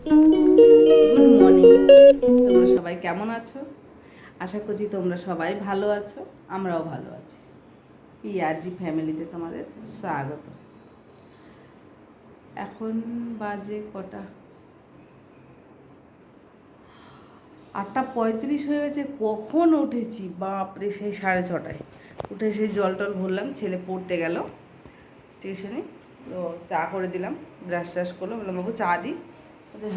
Good morning. তোমরা সবাই কেমন আছো? আশা করছি তোমরা সবাই ভালো আছো, আমরাও ভালো আছি। পিআরজি ফ্যামিলিতে তোমাদের স্বাগত। এখন বাজে কটা? 8:35 হয়ে গেছে। কখন উঠেছি বাপরে, সেই 6:30টায় উঠে সেই জল টল ভরলাম। ছেলে পড়তে গেল টিউশনে, তো চা করে দিলাম। ব্রাশ ট্রাশ করলো, বললাম বাবু চা দিই।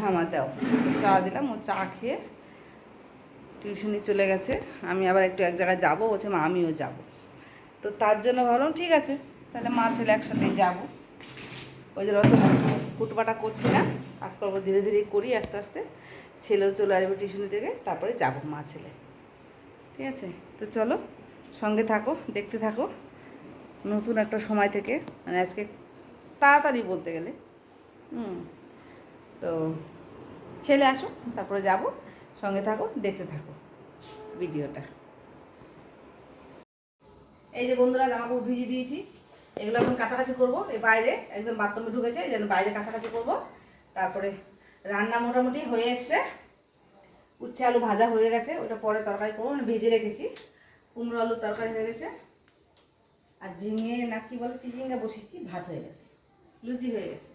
হ্যাঁ মা দাও। চা দিলাম, ও চা খেয়ে টিউশনি চলে গেছে। আমি আবার একটু এক জায়গায় যাবো বলছে, মা আমিও যাব। তো তার জন্য ভাবলাম ঠিক আছে, তাহলে মা ছেলে একসাথেই যাবো। ওই জন্য অত হুটপাটা করছি না, কাজ করবো ধীরে ধীরে করি, আস্তে আস্তে। ছেলেও চলে আসবে টিউশনি থেকে, তারপরে যাবো মা ছেলে। ঠিক আছে, তো চলো সঙ্গে থাকো, দেখতে থাকো। নতুন একটা সময় থেকে, মানে আজকে তাড়াতাড়ি বলতে গেলে তো ছেলে আসো, তারপরে যাব। সঙ্গে থাকো, দেখতে থাকো ভিডিওটা। এই যে বন্ধুরা, জামা কাপড় ভিজিয়ে দিয়েছি, এগুলো এখন কাছাকাছি করবো। এই বাইরে একদম বাথরুমে ঢুকেছে, এই জন্য বাইরে কাছাকাছি করবো। তারপরে রান্না মোটামুটি হয়ে এসছে। উচ্ছে আলু ভাজা হয়ে গেছে, ওটা পরে তরকারি করবো, মানে ভেজে রেখেছি। কুমড়ো আলুর তরকারি হয়ে গেছে, আর ঝিঙে না কি বলে চিচিঙ্গা বসিয়েছি, ভাত হয়ে গেছে, লুচি হয়ে গেছে।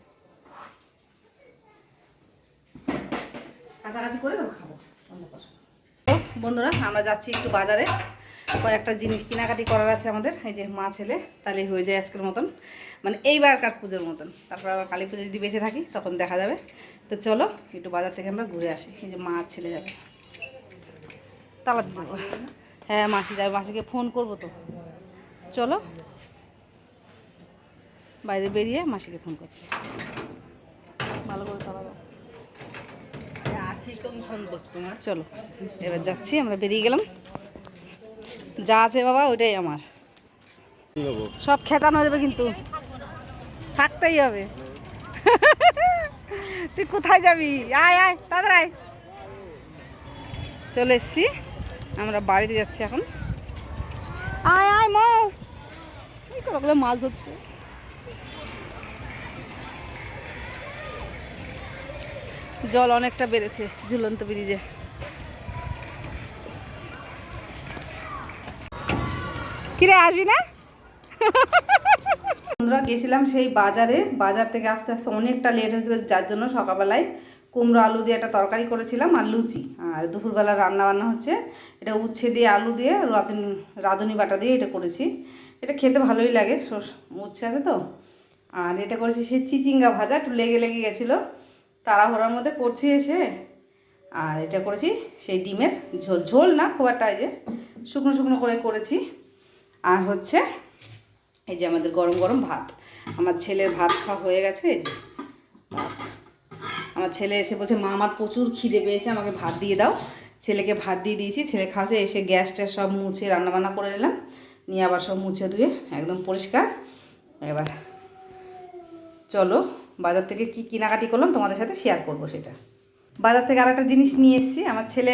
কাছাকাছি করে তখন খাবো। বন্ধুরা, আমরা যাচ্ছি একটু বাজারে, কয়েকটা জিনিস কেনাকাটি করার আছে আমাদের। এই যে মা ছেলে, তাহলে হয়ে যায় আজকের মতন, মানে এইবারকার পুজোর মতন। তারপর আবার কালী পুজো যদি বেঁচে থাকি তখন দেখা যাবে। তো চলো একটু বাজার থেকে আমরা ঘুরে আসি। এই যে মা ছেলে যাবে, তালা দিতে দেবো। হ্যাঁ মাসি যাবে, মাসিকে ফোন করবো তো। চলো বাইরে বেরিয়ে মাসিকে ফোন করছি। ভালো করে তালা দাও। চলো এবার যাচ্ছি, আমরা বেরিয়ে গেলাম। যা আছে বাবা ওইটাই আমার, সব খেতানো যাবে কিন্তু থাকতেই হবে। তুই কোথায় যাবি? আয় আয় তাড়াতাড়ি আয়। চলে এসছি, আমরা বাড়িতে যাচ্ছি এখন। আয় আয় মৌ, এই কতগুলো মাছ ধরছে। জল অনেকটা বেড়েছে ঝুলন্ত ব্রিজে। কিরে আসবি না? আমরা গেছিলাম সেই বাজারে, বাজার থেকে আস্তে আস্তে অনেকটা লেট হয়েছিল, যার জন্য সকালবেলায় কুমড়ো আলু দিয়ে একটা তরকারি করেছিলাম আর লুচি। আর দুপুরবেলা রান্না বান্না হচ্ছে, এটা উচ্ছে দিয়ে আলু দিয়ে রাঁধুনি বাটা দিয়ে এটা করেছি। এটা খেতে ভালোই লাগে, উচ্ছে আছে তো। আর এটা করেছি সেই চিচিঙ্গা ভাজা, একটু লেগে লেগে গেছিলো, তাড়াহুড়ার মধ্যে করছি এসে। আর এটা করেছি সেই ডিমের ঝোল, ঝোল না খুব একটা, এই যে শুকনো শুকনো করে করেছি। আর হচ্ছে এই যে আমাদের গরম গরম ভাত। আমার ছেলের ভাত খাওয়া হয়ে গেছে। এই যে ভাত, আমার ছেলে এসে বলছে মা আমার প্রচুর খিদে পেয়েছে, আমাকে ভাত দিয়ে দাও। ছেলেকে ভাত দিয়ে দিয়েছি, ছেলে খাওয়াছে। এসে গ্যাস ট্যাস সব মুছে রান্নাবান্না করে নিলাম, নিয়ে আবার সব মুছে ধুয়ে একদম পরিষ্কার। এবার চলো বাজার থেকে কি কেনাকাটি করলাম তোমাদের সাথে শেয়ার করবো সেটা। বাজার থেকে আরেকটা জিনিস নিয়ে এসেছি। আমার ছেলে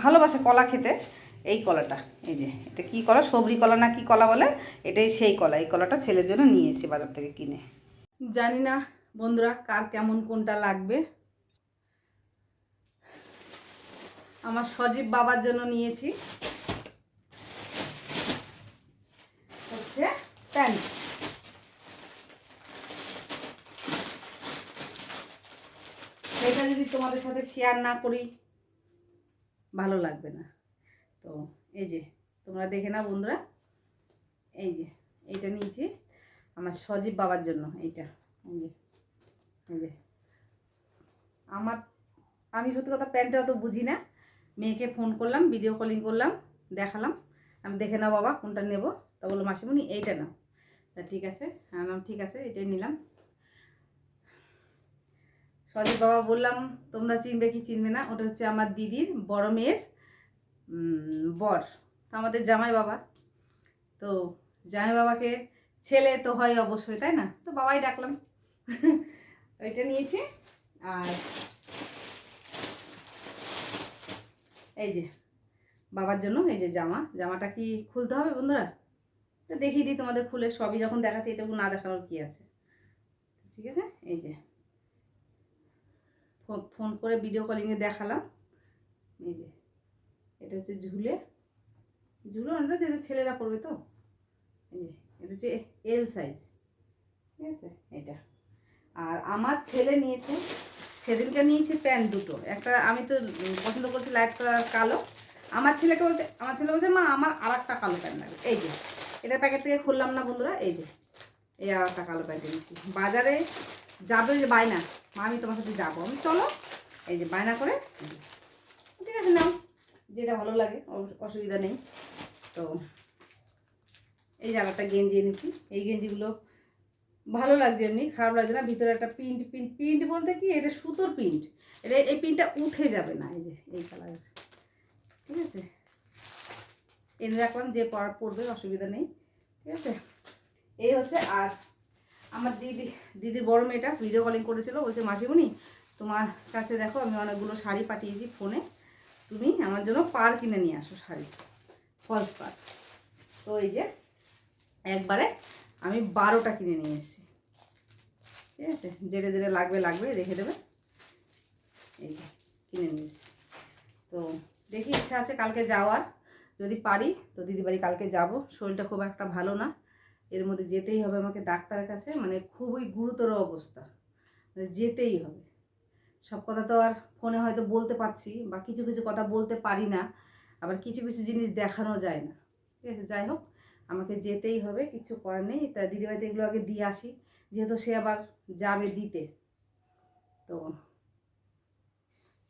ভালোবাসে কলা খেতে। এই কলাটা, এই যে এটা কী কলা, সবরি কলা না কি কলা বলে, এটাই সেই কলা। এই কলাটা ছেলের জন্য নিয়ে এসেছি বাজার থেকে কিনে। জানি না বন্ধুরা কার কেমন কোনটা লাগবে। আমার সজীব বাবার জন্য নিয়েছি হচ্ছে প্যান্ট। সেটা যদি তোমাদের সাথে শেয়ার না করি ভালো লাগবে না। তো এই যে তোমরা দেখে নাও বন্ধুরা, এই যে এইটা নিয়েছি আমার সজীব বাবার জন্য। এইটা এই যে, এই যে আমার, আমি সত্যি কথা প্যান্টটা অত বুঝি না। মেয়েকে ফোন করলাম, ভিডিও কলিং করলাম, দেখালাম, আমি দেখে নাও বাবা কোনটা নেব। তা বললো মাসিমণি এইটা নাও। তা ঠিক আছে, হ্যাঁ ঠিক আছে, এটাই নিলাম। সজীব বাবা বললাম তোমরা চিনবে কি চিনবে না, ওটা হচ্ছে আমার দিদির বড় মেয়ের বর, আমাদের জামাই বাবা। তো জামাই বাবাকে ছেলে তো হয় অবশ্যই, তাই না? তো বাবাই ডাকলাম। ওইটা নিয়েছি। আর এই যে বাবার জন্য এই যে জামাটা কি খুলতে হবে বন্ধুরা? তো দেখিয়ে দিই তোমাদের খুলে, সবই যখন দেখাচ্ছি এটুকু না দেখানোর কি আছে। ঠিক আছে, এই যে ফোন করে ভিডিও কলিংয়ে দেখালাম। এই যে এটা হচ্ছে ঝুলে অনেকটা যেটা ছেলেরা পরবে তো। এই যে এটা হচ্ছে এল সাইজ, ঠিক আছে এটা। আর আমার ছেলে নিয়েছে, সেদিনকে নিয়েছে প্যান্ট দুটো, একটা আমি তো পছন্দ করছি লাইট কালার কালো। আমার ছেলে বলছে মা আমার আর একটা কালো প্যান্ট লাগবে। এই যে এটা প্যাকেট থেকে খুললাম না বন্ধুরা, এই যে এই আর একটা কালো প্যান্ট নিয়েছি। বাজারে যাবে যে বায়না, মা আমি তোমার সাথে যাবো, আমি চলো, এই যে বায়না করে, ঠিক আছে নাও যেটা ভালো লাগে, অসুবিধা নেই। তো এই যে আর একটা গেঞ্জি এনেছি, এই গেঞ্জিগুলো ভালো লাগছে, এমনি খারাপ লাগছে না। ভিতরে একটা প্রিন্ট বলতে কি এটা সুতোর প্রিন্ট, এটা এই প্রিন্টটা উঠে যাবে না। এই যে এই কালারের, ঠিক আছে এনে রাখলাম, যে পরবে অসুবিধা নেই, ঠিক আছে। এই হচ্ছে। আর আমার দিদির বড় মেয়েটা ভিডিও কলিং করেছিল, বলছে মাসিমণি তোমার কাছে দেখো আমি অনেকগুলো শাড়ি পাঠিয়েছি ফোনে, তুমি আমার জন্য পার কিনে নিয়ে আসো, শাড়ি ফলস পার। তো এই যে একবারে আমি 12টা কিনে নিয়ে এসেছি, ঠিক আছে। যেটা লাগবে রেখে দেবে, এই যে কিনে নিয়ে এসেছি। তো দেখি ইচ্ছা আছে কালকে যাওয়ার, যদি পারি তো দিদি বাড়ি কালকে যাব। শরীরটা খুব একটা ভালো না, এর মধ্যে যেতেই হবে আমাকে ডাক্তারের কাছে, মানে খুবই গুরুতর অবস্থা, মানে যেতেই হবে। সব কথা তো আর ফোনে হয়তো বলতে পারছি, বা কিছু কিছু কথা বলতে পারি না, আবার কিছু কিছু জিনিস দেখানো যায় না, ঠিক আছে। যাই হোক আমাকে যেতেই হবে, কিছু করার নেই। তা দিদিবাড়িতে এগুলো আগে দিয়ে আসি, যেহেতু সে আবার যাবে দিতে। তো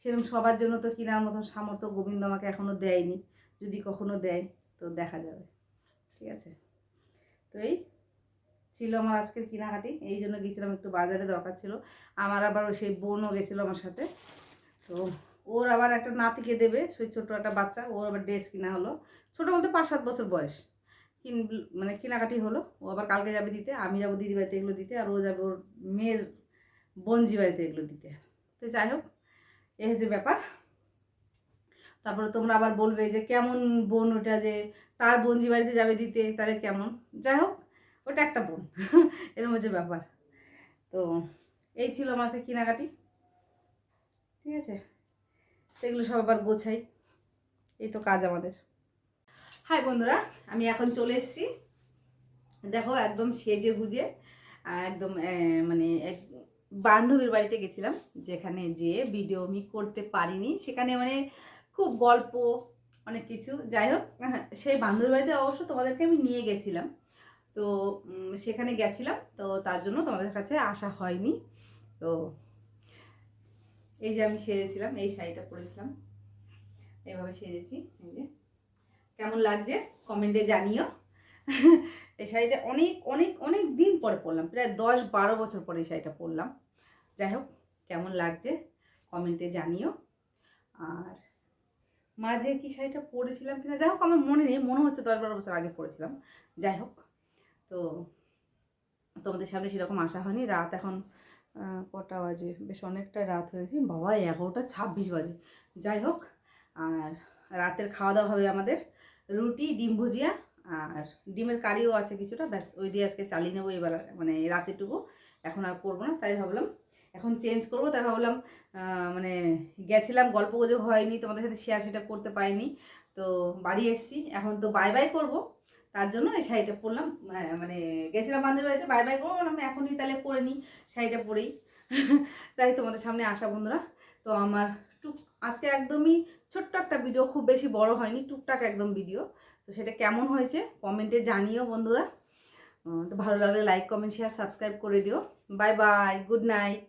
সেরকম সবার জন্য তো কেনার মতন সামর্থ্য গোবিন্দ আমাকে এখনও দেয়নি, যদি কখনো দেয় তো দেখা যাবে, ঠিক আছে। তো এই ছিল আমার আজকের কেনাকাটি, এই জন্য গেছিলাম, একটু বাজারে দরকার ছিল। আমার আবার সেই বোনও গেছিলো আমার সাথে, তো ওর আবার একটা নাতিকে দেবে, সেই ছোটো একটা বাচ্চা, ওর আবার ড্রেস কিনা হলো, ছোটো বলতে 5-7 বছর বয়স, মানে কেনাকাটি হলো। ও আবার কালকে যাবে দিতে, আমি যাবো দিদি বাড়িতে এগুলো দিতে, আর ও যাবে ওর মেয়ের বোনজি বাড়িতে এগুলো দিতে। তো যাই হোক এই হচ্ছে ব্যাপার। তারপরে তোমরা আবার বলবে যে কেমন বোন ওটা, যে তার বোনজি বাড়িতে যাবে দিতে, তাহলে কেমন। যাই হোক ওটা একটা বোন এরকম হচ্ছে ব্যাপার। তো এই ছিল আমার আজকে কেনাকাটি, ঠিক আছে। সেগুলো সব আবার গোছাই, এই তো কাজ আমাদের। হাই বন্ধুরা, আমি এখন চলে এসেছি, দেখো একদম সেজে গুজে, একদম মানে এক বান্ধবীর বাড়িতে গেছিলাম, যেখানে যেয়ে ভিডিও আমি করতে পারিনি, সেখানে মানে খুব গল্প অনেক কিছু। যাই হোক সেই বান্ধবীর বাড়িতে অবশ্য তোমাদেরকে আমি নিয়ে গেছিলাম, তো সেখানে গেছিলাম, তো তার জন্য তোমাদের কাছে আসা হয়নি। তো এই যে আমি সেজেছিলাম, এই শাড়িটা পরেছিলাম, এইভাবে সেজেছি। এই যে কেমন লাগছে কমেন্টে জানিও। এই শাড়িটা অনেক অনেক অনেক দিন পরে পরলাম, প্রায় 10-12 বছর পরে এই শাড়িটা পরলাম। যাই হোক কেমন লাগছে কমেন্টে জানিও। আর মাঝে কি শাড়িটা পরেছিলাম কিনা, যাই হোক আমার মনে নেই, মনে হচ্ছে 10-12 বছর আগে পরেছিলাম। যাই হোক তো তোমাদের সামনে সেরকম আসা হয়নি। রাত এখন কটা বাজে, বেশ অনেকটা রাত হয়েছে, বাবা 11:26 বাজে। যাই হোক আর রাতের খাওয়া দাওয়া হবে আমাদের রুটি, ডিম ভুজিয়া, আর ডিমের কারিও আছে কিছুটা, ব্যাস ওই দিয়ে আজকে চালিয়ে নেবো এবার, মানে রাতেরটুকু। এখন আর করবো না, তাই ভাবলাম এখন চেঞ্জ করবো। তাই ভাবলাম মানে গেছিলাম, গল্প গুজব হয়নি, তোমাদের সাথে শেয়ার সেটা করতে পারিনি, তো বাড়ি এসেছি, এখন তো বাই বাই করবো, তার জন্য এই শাড়িটা পরলাম। মানে গেছিলাম বান্ধবীর বাড়িতে, বাই বাই করবো, আমি এখনই তাহলে পরে নিই শাড়িটা পরেই। তাই তোমাদের সামনে আসা বন্ধুরা। তো আমার আজকে একদমই ছোট্ট একটা ভিডিও, খুব বেশি বড় হয়নি, টুকটাক একদম ভিডিও। তো সেটা কেমন হয়েছে কমেন্টে জানিও বন্ধুরা। তো ভালো লাগলে লাইক, কমেন্ট, শেয়ার, সাবস্ক্রাইব করে দিও। Bye bye, good night.